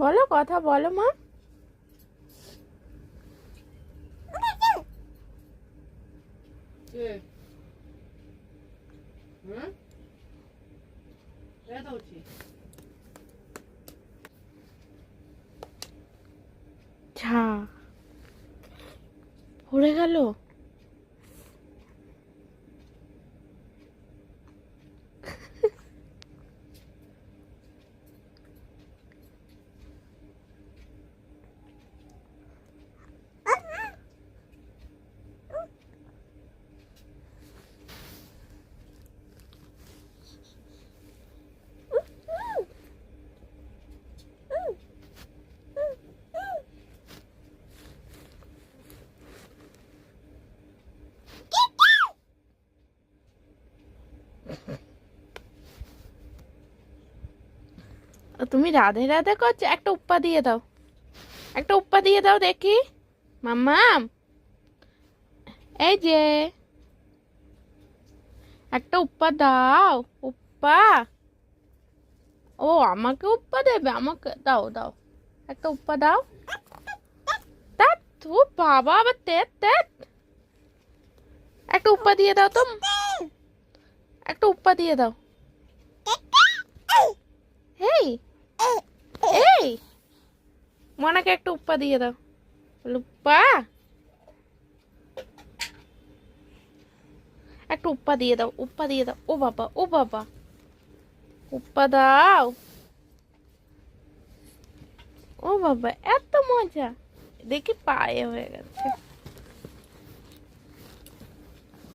বলো, কথা বলো মা। ছা পড়ে গেল। তুমি রাধে রাধে করছো, একটা উপা দিয়ে দাও, একটা উপা দিয়ে দাও দেখি। মাম্মাম, এই যে একটা উপা দাও। উপা, ও আমাকে উপা দেবে, আমাকে দাও দাও, একটা উপা দাও। তা তো বাবা, আবার তেত তেত, একটা উপা দিয়ে দাও তো, একটা উপা দিয়ে দাও। এই এই মনাকে একটা উপা দিয়ে দাও। উপা, একটা উপা দিয়ে দাও, উপা দিয়ে দাও। ও বাবা, ও বাবা, উপা দাও। ও বাবা, এত মজা, দেখি পায়ে হয়ে গেছে।